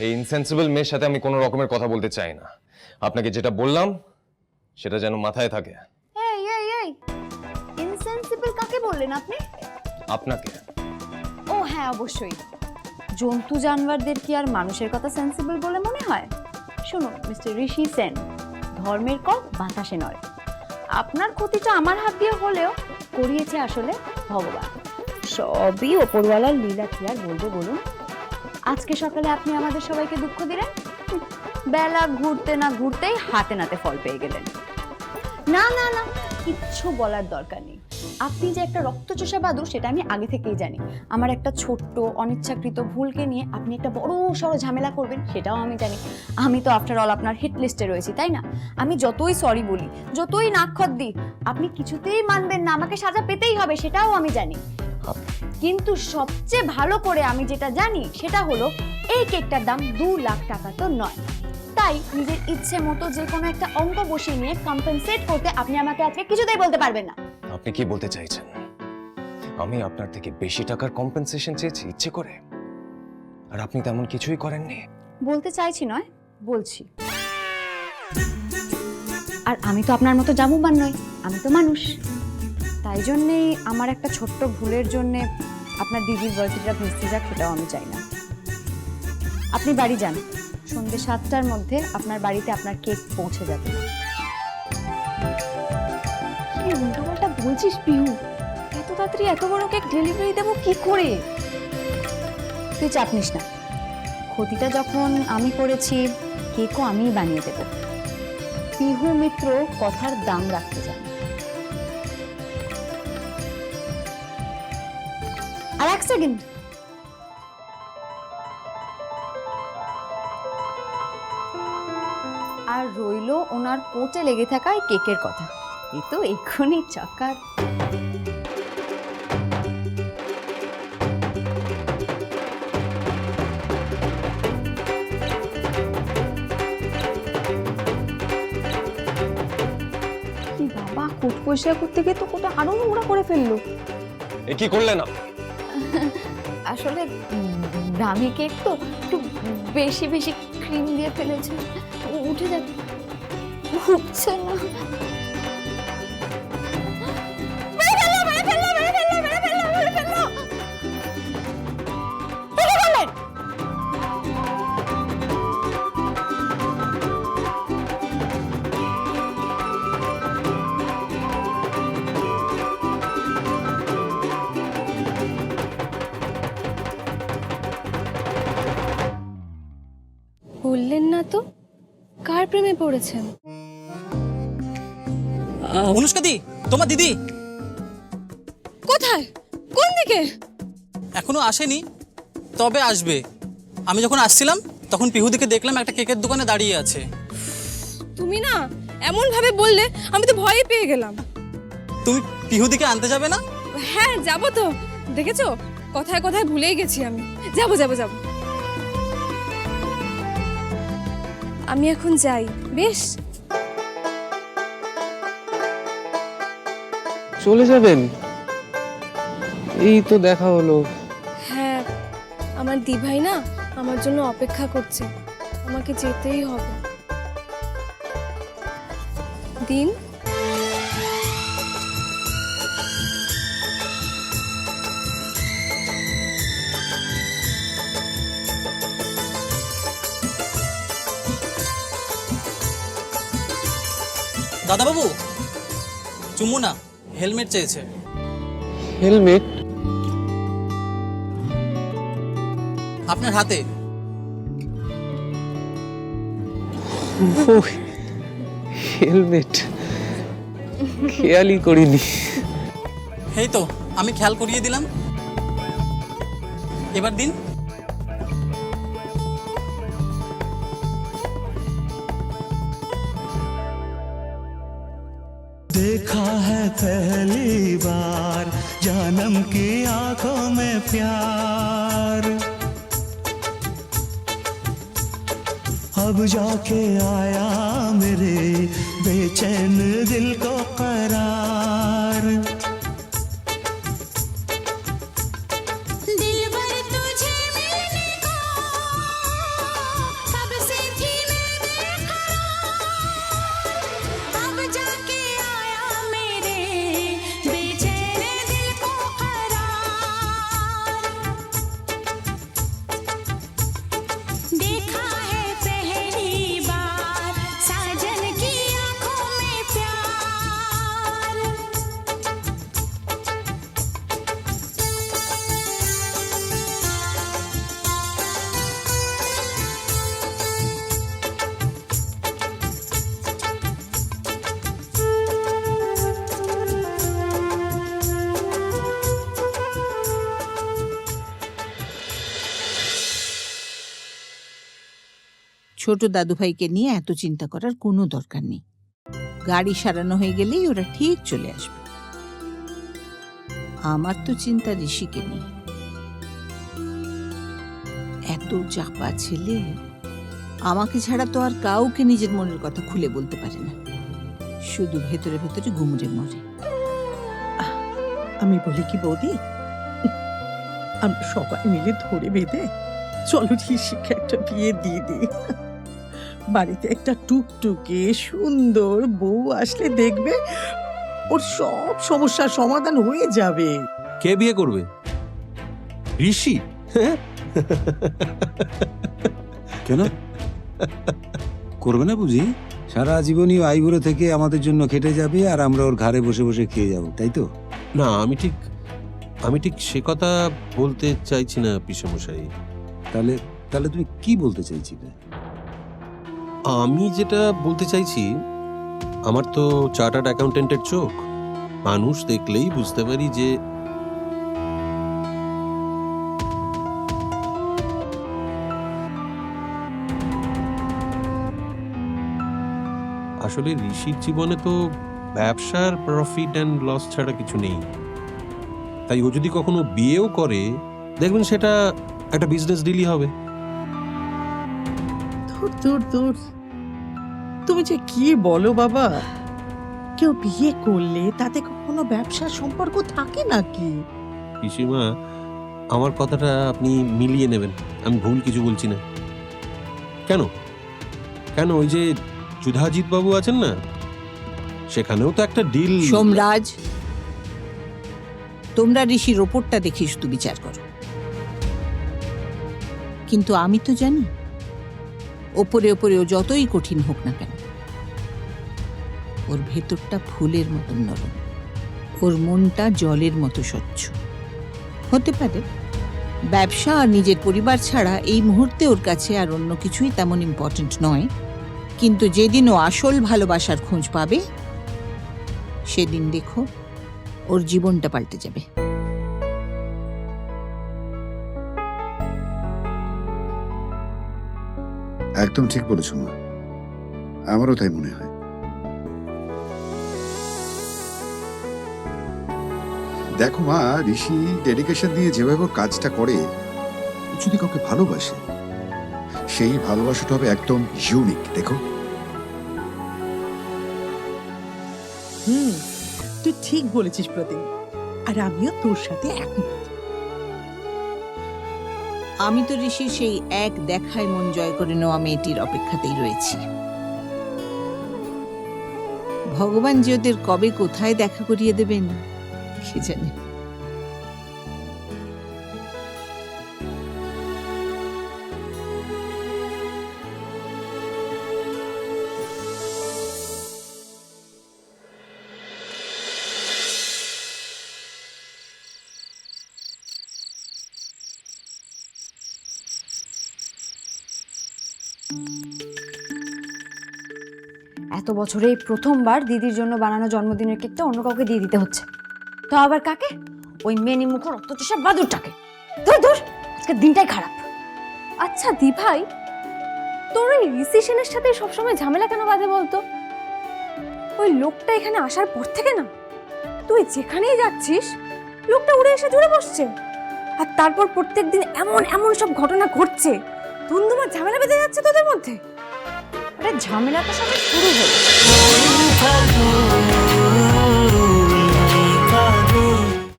এই ইনসেন্সিবল মেয়ের সাথে আমি কোনো রকমের কথা বলতে চাই না। আপনাকে যেটা বললাম সেটা যেন মাথায় থাকে। এই এই এই ইনসেন্সিবল কাকে বললেন আপনি? আপনাকে। ও হ্যাঁ, অবশ্যই। জন্তু জানোয়ারদের কি আর মানুষের কথা সেন্সিবল বলে মনে হয়? শুনুন মিস্টার ঋষি সেন, ধর্মের কল বাতাসে নড়ে। আপনার ক্ষতিটা আমার হাত দিয়ে হলেও করিয়েছে আসলে ভগবান। সবই ওপরওয়ালার লীলা, কি আর বলবো বলুন। আজকে সকালে আপনি আমাদের সবাইকে দুঃখ দিলেন, বেলা ঘুরতে না ঘুরতেই হাতে নাতে ফল পেয়ে গেলেন। না না না, কিচ্ছু বলার দরকার নেই। আপনি যে একটা রক্তচোষা বাদুড় সেটা আমি আগে থেকেই জানি। আমার একটা ছোট্ট অনিচ্ছাকৃত ভুলকে নিয়ে আপনি একটা বড় সড়ো ঝামেলা করবেন সেটাও আমি জানি। আমি তো আফটার অল আপনার হিট লিস্টে রয়েছি, তাই না? আমি যতই সরি বলি, যতই নাক্ষত দিই, আপনি কিছুতেই মানবেন না, আমাকে সাজা পেতেই হবে, সেটাও আমি জানি। কিন্তু সবচেয়ে ভালো করে আমি যেটা জানি সেটা হলো এই কেকটার দাম 2 লাখ টাকা তো নয়। তাই নিজের ইচ্ছে মতো যে কোনো একটা অঙ্ক বসিয়ে নিয়ে কম্পেনসেট করতে আপনি আমাকে আজকে কিছুতেই বলতে পারবেন না। আপনি কি বলতে চাইছেন? আমি আপনার থেকে বেশি টাকার কম্পেনসেশন চেয়েছি ইচ্ছে করে, আর আপনি তেমন কিছুই করেননি? বলতে চাইছি নয়, বলছি। আর আমি তো আপনার মতো জামুবান নই, আমি তো মানুষ। তাই জন্যেই আমার একটা ছোট্ট ভুলের জন্যে আপনার দিদির বার্থডেটা ভেস্তে যাক, সেটাও আমি চাই না। আপনি বাড়ি যান, সন্ধ্যে 7টার মধ্যে আপনার বাড়িতে আপনার কেক পৌঁছে যাবে। কি উল্টোপাল্টা বলছিস পিহু? এত তাড়াতাড়ি এত বড় কেক ডেলিভারি দেবো কি করে? তুই চাপ নিস না, ক্ষতিটা যখন আমি করেছি কেকও আমিই বানিয়ে দেব। পিহু মিত্র কথার দাম রাখতে জানে। আর এক সেকেন্ড, আর রইলো ওনার কোটে লেগে থাকা এই কেকের কথা। এই তো এক্ষুনি চাকার। কি বাবা, কোট পরিষ্কার করতে গিয়ে তো কোটা আরো নোংরা করে ফেললো। এ কি করলেন আপনি? আসলে দামি কেক তো একটু বেশি বেশি ক্রিম দিয়ে ফেলেছে, উঠে যাবে, উঠছে না। বললেন না তো কার প্রেমে পড়েছেন? অনুষ্কা দি, তোমার দিদি কোথায়? কোন দিকে? এখনো আসেনি, তবে আসবে। আমি যখন আসছিলাম তখন পিহুদিকে দেখলাম একটা কেকের দোকানে দাঁড়িয়ে আছে। তুমি না এমন ভাবে বললে আমি তো ভয়ে পেয়ে গেলাম। তুমি পিহুদিকে আনতে যাবে না? হ্যাঁ যাবো তো, দেখেছো কথায় কথায় ভুলেই গেছি আমি। যাবো যাবো যাবো, আমি এখন যাই। বেশ, চলে যাবেন? এই তো দেখা হলো। হ্যাঁ আমার দিভাই না আমার জন্য অপেক্ষা করছে, আমাকে যেতেই হবে। দিন দাদাবাবু, চুমু না, হেলমেট চেয়েছে। হেলমেট? আপনার হাতে। হেলমেট খেয়ালই করিনি। এই তো আমি খেয়াল করিয়ে দিলাম, এবার দিন। देखा है पहली बार जानम की आंखों में प्यार, अब जाके आया मेरे बेचैन दिल को करार। दिल भर तुझे मिलने को ছোট দাদুভাইকে নিয়ে এত চিন্তা করার কোনো দরকার নেই। গাড়ি সারানো হয়ে গেলেই ওরা ঠিক চলে আসবে। আমার তো চিন্তা ঋষিকে নিয়ে। এত চাপা ছেলে, আমাকে ছাড়া তো আর কাউকে নিজের মনের কথা খুলে বলতে পারে না, শুধু ভেতরে ভেতরে গুমড়ে মরে। আমি বলি কি বৌদি, আমরা সবাই মিলে ধরে বেঁধে চলো ঋষিকে একটা বিয়ে দিয়ে দিই। বাড়িতে একটা টুকটুকে সুন্দর বউ আসলে দেখবে ওর সব সমস্যার সমাধান হয়ে যাবে। কে বিয়ে করবে? ঋষি? কেন করবে না বুঝি? সারা জীবনই আইবুড়ো থেকে আমাদের জন্য খেটে যাবে আর আমরা ওর ঘাড়ে বসে বসে খেয়ে যাব, তাই তো? না, আমি ঠিক সে কথা বলতে চাইছি না পিসেমশাই। তাহলে তাহলে তুমি কি বলতে চাইছিলে? আমি যেটা বলতে চাইছি, আমার তো চার্টার্ড অ্যাকাউন্টেন্টের চোখ, মানুষ দেখলেই বুঝতে পারি যে আসলে ঋষির জীবনে তো ব্যবসার প্রফিট অ্যান্ড লস ছাড়া কিছু নেই। তাই ও যদি কখনো বিয়েও করে, দেখবেন সেটা একটা বিজনেস ডিলই হবে। দূর দূর দূর, তুমি যে কি বলো বাবা? কেউ বিয়ে করলে তাতে কখনো ব্যবসার সম্পর্ক থাকে নাকি? পিসিমা, আমার কথাটা আপনি মিলিয়ে নেবেন, আমি ভুল কিছু বলছি না। কেন কেন ওই যে যুধাজিৎ বাবু আছেন না, সেখানেও তো একটা ডিল। সোমরাজ, তোমরা ঋষির ওপরটা দেখে শুধু বিচার করো, কিন্তু আমি তো জানি ওপরে ওপরে ও যতই কঠিন হোক না কেন, ওর ভেতরটা ফুলের মতন নরম, ওর মনটা জলের মতো স্বচ্ছ। হতে পারে ব্যবসা আর নিজের পরিবার ছাড়া এই মুহূর্তে ওর কাছে আর অন্য কিছুই তেমন ইম্পর্ট্যান্ট নয়, কিন্তু যেদিন ও আসল ভালোবাসার খোঁজ পাবে, সেদিন দেখো ওর জীবনটা পাল্টে যাবে। একদম ঠিক বলেছ মা, আমারও তাই মনে হয়। দেখো মা, ঋষি ডেডিকেশন দিয়ে যেভাবে ওর কাজটা করে, যদি কাউকে ভালোবাসে, সেই ভালোবাসাটা হবে একদম ইউনিক। দেখো, তুই ঠিক বলেছিস প্রতিম, আর আমিও তোর সাথে একমত। আমি তো ঋষির সেই এক দেখায় মন জয় করে নেওয়া মেয়েটির অপেক্ষাতেই রয়েছি। ভগবান যে ওদের কবে কোথায় দেখা করিয়ে দেবেন কে জানে। এত বছরে এই প্রথমবার দিদির জন্য বানানো জন্মদিনের কেকটা অন্য কাউকে দিয়ে দিতে হচ্ছে, তো আবার কাকে? ওই মেনি মুখর অত্যচেষ্টা বাদুরটাকে। ধর ধর, আজকের দিনটাই খারাপ। আচ্ছা দি ভাই, তোর ওই ঋষি সেনের সাথে সবসময় ঝামেলা কেন বাঁধে বলতো? ওই লোকটা এখানে আসার পর থেকে না, তুই যেখানেই যাচ্ছিস লোকটা উড়ে এসে জুড়ে বসছে, আর তারপর প্রত্যেকদিন এমন এমন সব ঘটনা ঘটছে, ধুমধুমার ঝামেলা বেঁধে যাচ্ছে তোদের মধ্যে। ঝামেলাটা সবাই শুরু হলো।